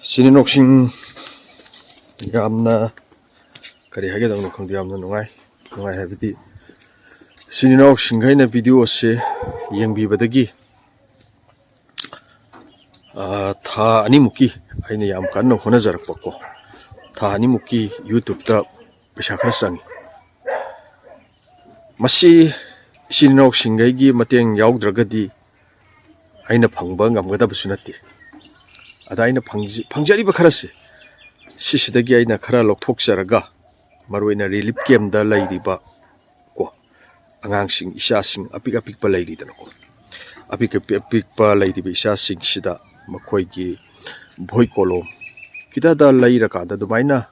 Sininoksing yamna kari hage dang nokhang yamna nungai habidi sininoksing gaina video se yengbi badagi tha ani muki aina yam kanno hona jarak pakko tha ani muki YouTube ta pesa khara sangi masi sininoksing gaigi mateng yauddragadi aina phangba ngamgada basunati ada aina phangjari ba kharase sisidagi aina khara lokthokjaraga maroina relief camp da lairiba ko angangsing isasing apik pa lairi danako apik pa lairiba isasing sida makhoigi bhoi kolom kita da laira ka da dumaina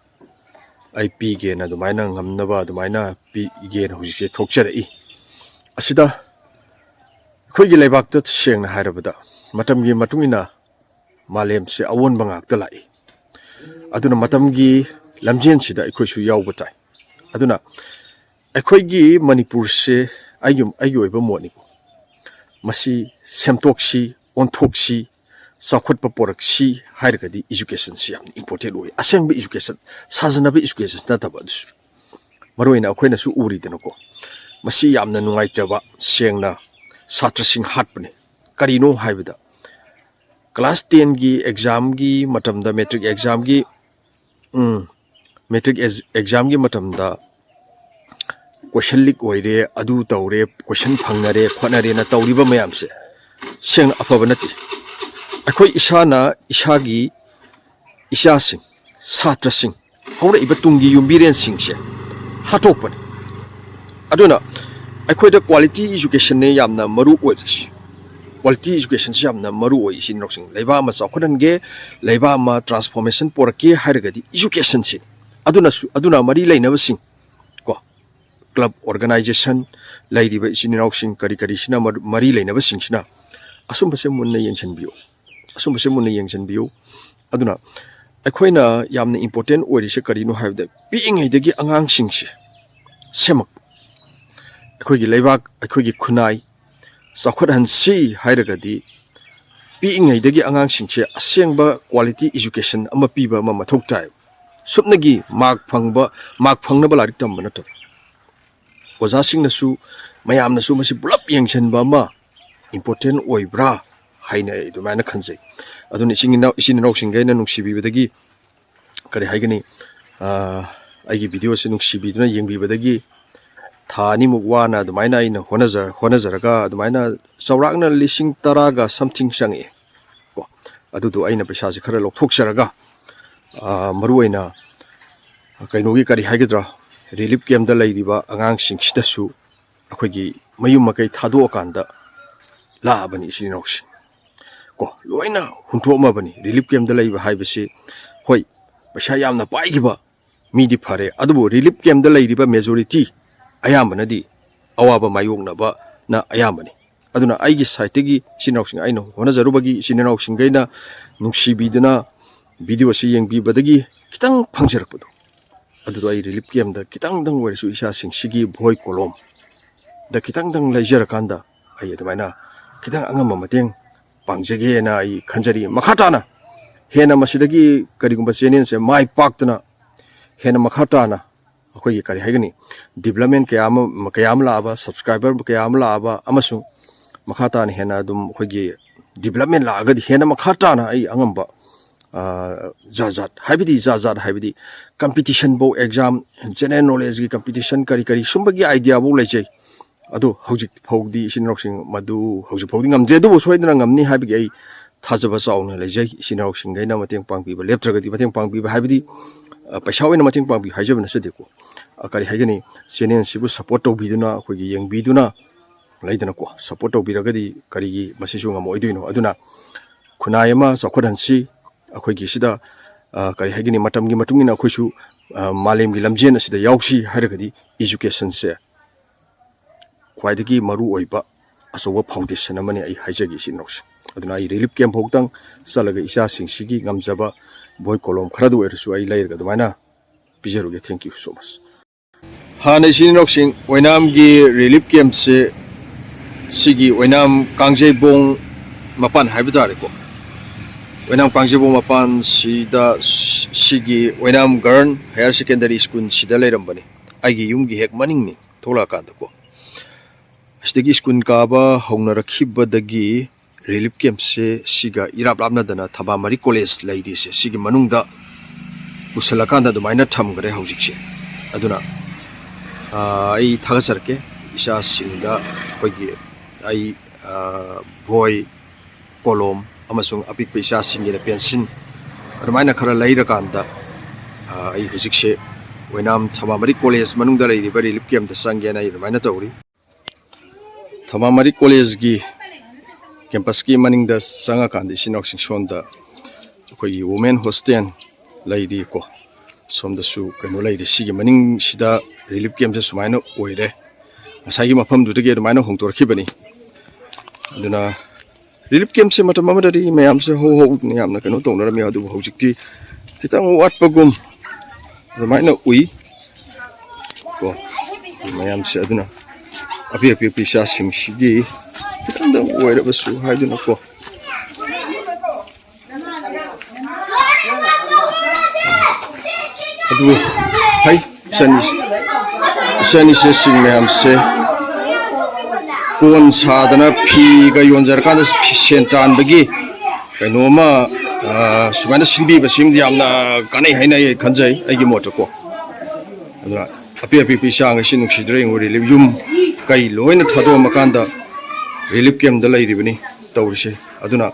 IP ge na dumaina ngamnaba dumaina pi ge na hujise thokjarai asida khoigi laibak ta sengna hairabada matamgi matungina Malem se awon bangak talai aduna matamgi lamjen sida ekhoi su yaw batai aduna ekhoi gi manipur se ayoiba moni ko masi semtoksi ontoksi sakhot pa poraksi hairgadi education si yam important oi aseng be education sajana be education ta tabadus maroina akhoina su uri denako masi yamna nungai chaba sengna satra sing hatpne karino haibada Class 10 gi exam gi matamda metric exam gi matamda question leak oire adu tawre question phangnare khonare na tawriba mayamse seng apabanati akhoi isana isagi isasing satrasing hore ibatungi yumbiren singse hatokpan aduna akhoi da quality education ne yamna maru oirisi Quality education siamna maru oi sinroksing leiba ma chawkhange leiba ma transformation porake hairgadi education sin aduna mari leinaba sing ko club organization lairiba sinroksing kari sina mari leinaba sing sina asumba se munna yengchanbiyo aduna akhoina yamna important oi rise kari no haibda piing haidagi angang singse semak akhoigi leibak akhoigi khunai Sakhot hansi hairagadi piing haidagi angang singche asengba quality education ama piba ama mathok tai supnagi mark phangnaba larik tamba nato oja singnasu mayamnasu masi bulap yengchanba ma important oibra haina idumana khanjai aduni isininaw singaina nungsibibadagi kare haigani aigi video se nungsibiduna yengbibadagi Thani mukwana dumaina ina honazaraga dumaina sawrakna lising taraga something sangi ko adudu aina pesa se khara lokthokjaraga maruaina kainogi kari haigedra relief camp da lairiba angang singsidasu akhoigi mayum makai thado akanda laabani sininoksi ko loina hunthoma bani relief camp da laiba haibase hoi pesa yamna paigiba midi phare adubu relief camp da lairiba majority ayambana di awaba mayoknaba na ayambani aduna aigi site gi sinawsing aino honazarubagi sinawsing gaina nungsibiduna video si yengbibadagi kitang phangjarakpado adudo ai relief camp da kitang dang warisu isa sing sigi bhoi kolom da kitang dang laijarakanda ai adumaina kitang angama mateng pangjage na ai khanjari makhatana hena masidagi karigumba channel se mai paktana hena makhatana akhoi kari haigani development kayam laaba subscriber kayam laaba amasung makhata ne hena dum khoigi development laagadi hena makhata na ai angamba jajat haibidi competition bo exam general knowledge gi competition kari sumbagi idea bo lejai adu hojik phogdi sinroksing madu hojik phogdi ngamje du soidna ngamni haibigi ai thajaba chauna lejai sinroksing gaina mateng pangbiba leptragadi mateng pangbiba haibidi paisa oina mating pangbi haijabna sedeko kari haigani channel sibu support tobiduna khogi yengbiduna laidana ko support tobiragadi karigi masisu ngamoidoino aduna khunayama chakhodhansi akhoigi sida kari haigani matamgi matungina khoisu malemgi lamjen asida yausi hairagadi education se khwaidagi maru oiba asowa foundation amani ai haijagi sinroks aduna ai relief camp hogtang salaga isa singsigi ngamjaba boy kolom kharadu ersu ai lairga dumaina pijaruge thank you so much hana sinroksing oinam gi relief camp se sigi oinam kangjai bong mapan haibadare ko Wenam Pangjibo Mapan Sida Sigi Wenam Garn Higher Secondary School Sida Lerambani. Agi Yumgi Hek Maningni, Tola Kandako. Stigi School Kaba, Honarakiba Dagi, Relief Camp Se, Siga, Irab Labnadana, Tabamari College ladies, Sigi Manunda, Pusalakanda, the minor Tamgare Hosik. Aduna. I Tagasarke, Isha Sinda, Hogi, I boy Kolom. Amasung apik pesa singi na pensin ramai na khara lai rakanda ai hujik she wenam thamamari college manung da lai bari lip kem da sangya na ramai na tawri thamamari college gi campus ki maning da sanga kandi sinok sing sonda koi women hostel lai di ko som da su kano lai di sigi maning sida relief camp se sumai na oire asagi mafam du ge ramai na hongtor khibani aduna Relief Camp se mata mama dari mayam se ho ni amna kano tong na mi adu ho jikti kita wat pagum ramai na ui ko mayam se aduna api pisa sim sigi kita nda wai ra basu hai duna ko adu hai sani se sing mayam se Kon sadana pi ga yonjar ka da sentan bagi kainoma sumana silbi basim diamna kanai haina ye khanjai aigi moto ko adra api pisang sin nusidre ngori le yum kai loina thado makanda relief camp da lai ribani tawrise aduna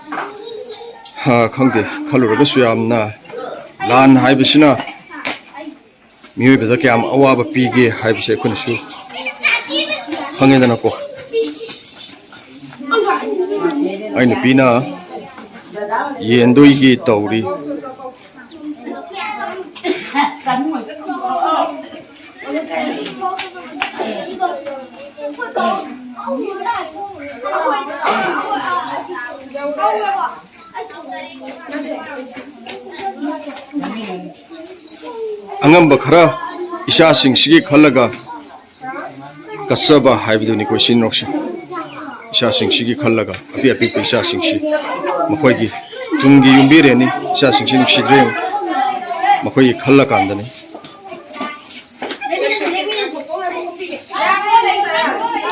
ha khangde khalura ba suyamna lan haibisina mioi beda kyam awa ba pige haibise khunsu hangedana ko ai pina yendoi gi tawri angamba khara isha sing sigi khalaga kasaba haibiduni ko sinroksi Isha Singh Shigi Khallaga, api Isha Singh Shi, Makoigi, Tungi Yumbireni, Isha Singh Shi Dream, Makoigi Khallakandani.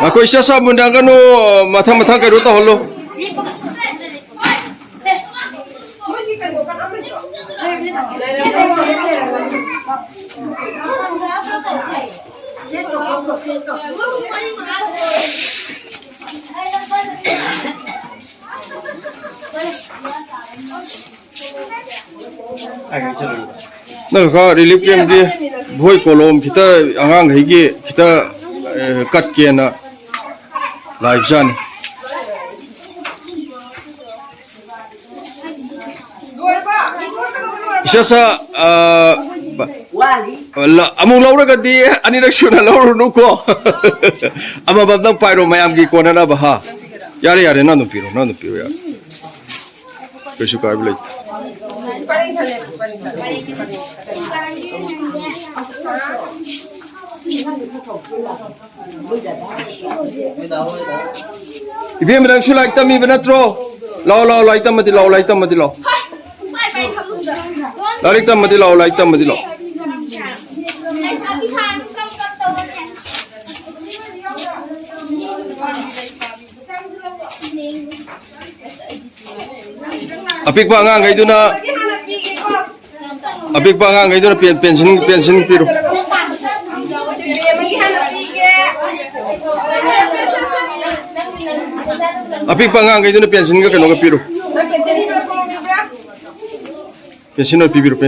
Mako Isha Sabundangano, Matamaka Ruta Holo. Nah, kalau relief camp di boy kolom kita angang higi kita cut kiana live jan. Bisa sa among laura gadi ani raksuna laura nuko. Ama babdang pyro mayam gi kona na baha. Yare na piro ya. Kesu kai bilai. Ibi merang sulai tami benatro. Lau lai tamati lau. Lari tamati lau. Apik ba ngang itu na pension piru. Apik ba ngang itu na pension ka kano ka piru. Pension na piru.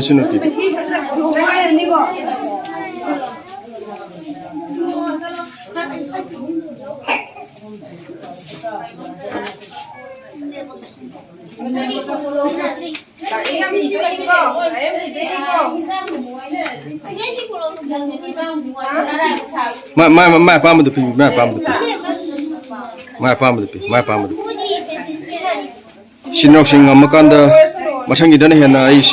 Mai pam du pi. Sinok sing amakanda masang idana hena ai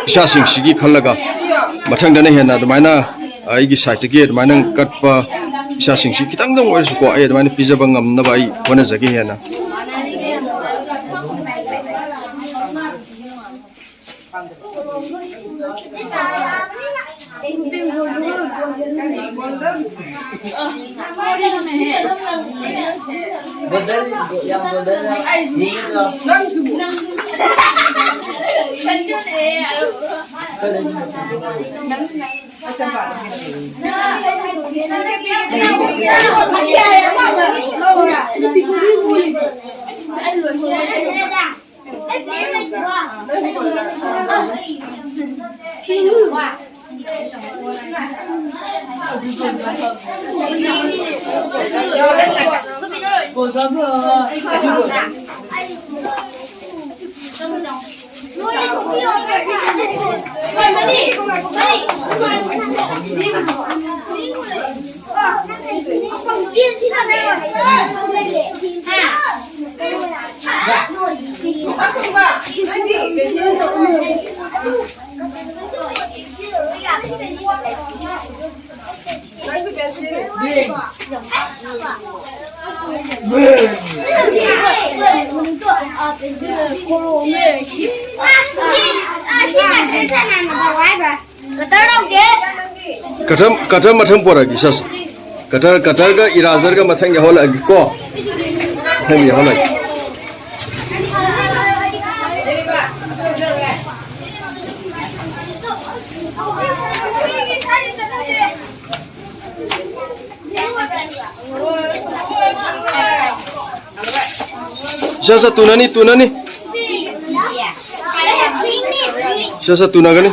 isha sing sigi khallaga masang dana hena damaina ai gi site ge damaina katpa isha sing sigi kitang dong wais ko ai damaina pijaba ngam na bai wana jagi hena Katam mathang pora gi sas. Katar ga irazar ga mathang ya hola gi ko. Mathang ya hola. Sasa tunani. Sasa tunagani.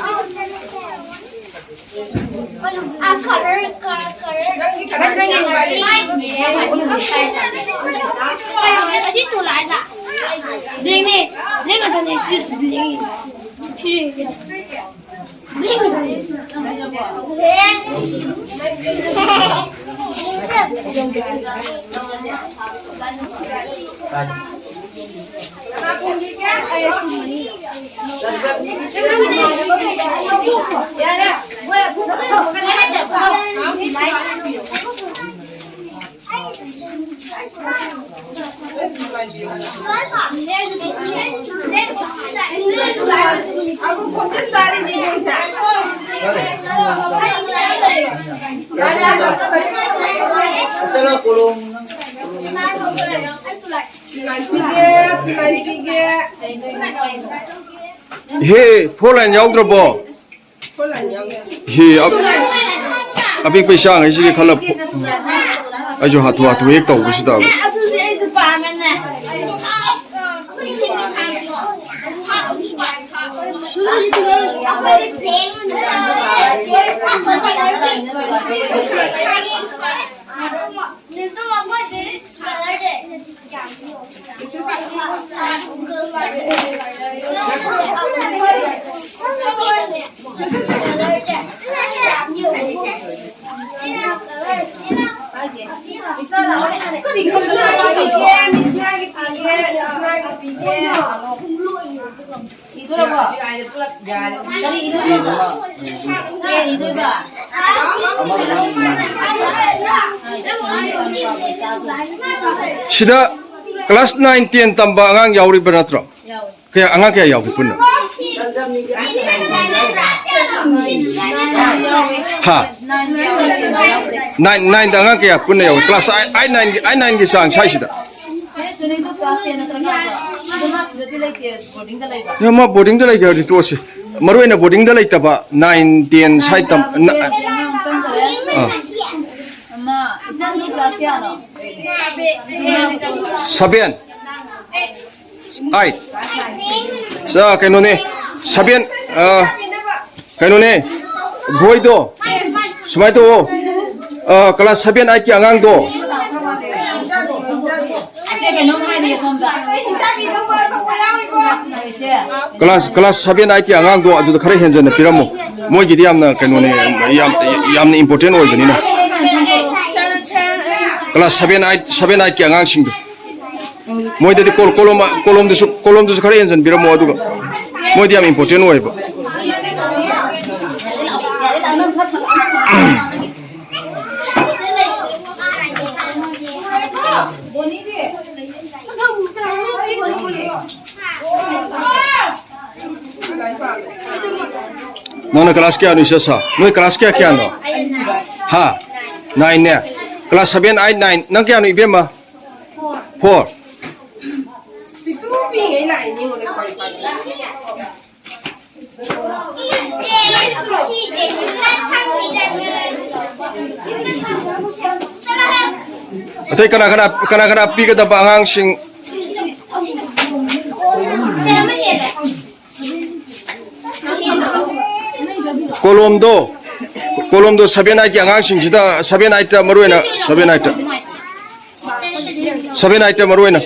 He, Poland yaudra bo. He, abing pisang ay sige kalap. Ayo hatu ek tau bisi tau. Sida kelas 9 10 tambah angang yauri beratro. Kaya angang kaya yauri pun. Ha. 9 angang kaya pun yauri. Kelas I9 ki sang sai sida. Ya ma boarding da lagi hari tu sih. Maru ina boarding da lagi taba 9 10 sai tam. Sabian, sa kaino ne, sabian, kaino ne, boy do, sumai do, kelas sabian ay ki angang do. Kelas sabian ay ki angang do, adu kare henja na piramu, moi gidi amna kaino ne, yamna important oy gani na. Kelas sabian ay ki angang singdu. Moi dari kolom tu kare henja piramu adu ka, moi di am important oy ba. 너는 클래스 क्या नु 있었어? 너희 클래스 क्या 너? 하. 9네. 클래스 7, 8, 9. 너 क्या नु 이베마? 4. Atay kana pigadaba angangsing kolomdo 7 night angangsing sida 7 night maruena 7 night maruena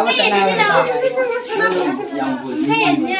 Hãy subscribe cho kênh Ghiền Mì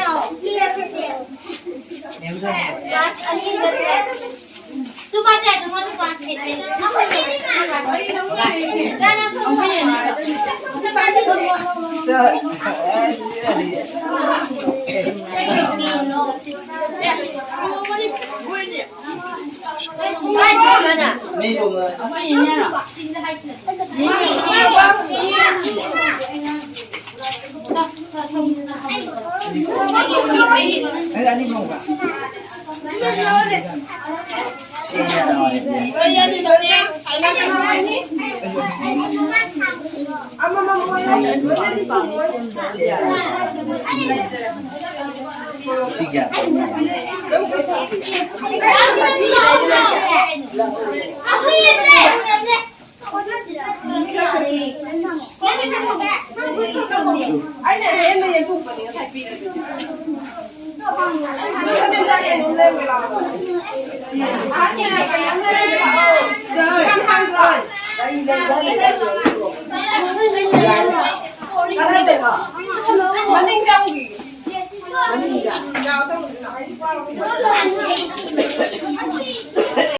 Gõ để không bỏ lỡ những video hấp dẫn